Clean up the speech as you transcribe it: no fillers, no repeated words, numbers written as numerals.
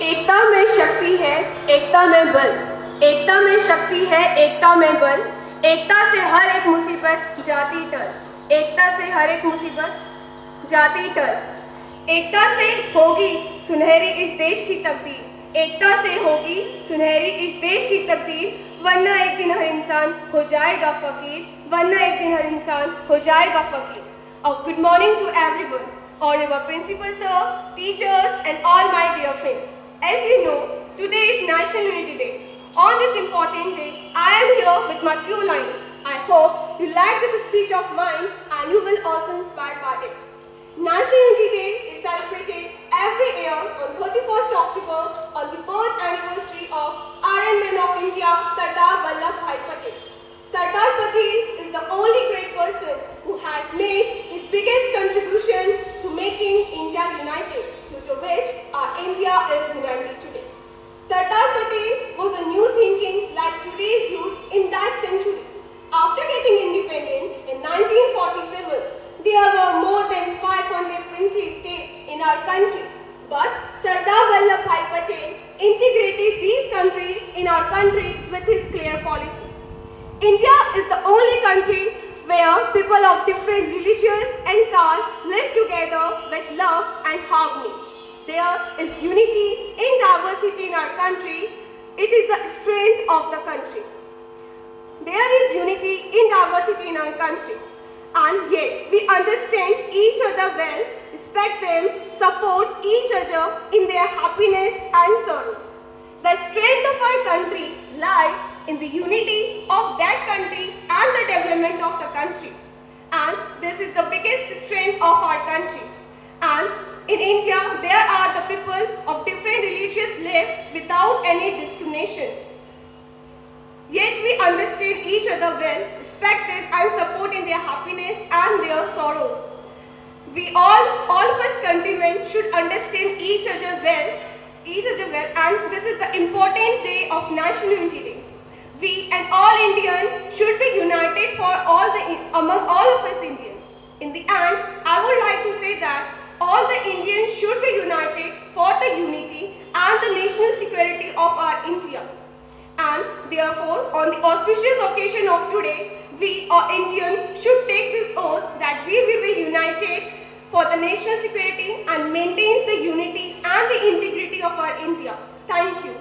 एकता में शक्ति है, एकता में बल। एकता में शक्ति है, एकता में बल। एकता से हर एक मुसीबत जाती टल। एकता से हर एक मुसीबत जाती टल। एकता से होगी सुनहरी इस देश की तकदीर। एकता से होगी सुनहरी इस देश की तकदीर। वरना एक दिन हर इंसान हो जाएगा फकीर। वरना एक दिन हर इंसान हो जाएगा फकीर। Good morning to everyone, honorable principal sir, teachers and all my dear friends. As you know, today is National Unity Day. On this important day, I am here with my few lines. I hope you like this speech of mine and you will also inspired by it. National Unity Day is celebrated every year on 31st October on the birth anniversary of Iron Man of India, Sardar Vallabhbhai Patel. Sardar Patel is the only great person who has made his biggest contribution to making India united, due to which our India is united today. Sardar Patel was a new thinking like today's youth in that century. After getting independence in 1947, there were more than 500 princely states in our country. But Sardar Vallabhbhai Patel integrated these countries in our country with his clear policy. India is the only country where people of different religions and castes live together with love and harmony. There is unity in diversity in our country. It is the strength of the country. There is unity in diversity in our country. And yet we understand each other well, respect them, support each other in their happiness and sorrow. The strength of our country lies in the unity of that country and the development of the country. And this is the biggest strength of our country. And in India, there are the people of different religions live without any discrimination. Yet we understand each other well, respect them and support in their happiness and their sorrows. We all of us countrymen should understand each other well, and this is the important day of National Unity Day. We and all Indians should be united for among all of us Indians. In the end, I would like to say that all the Indians should be united for the unity and the national security of our India. And therefore, on the auspicious occasion of today, we all Indians should take this oath that we will be united for the national security and maintain the unity and the integrity of our India. Thank you.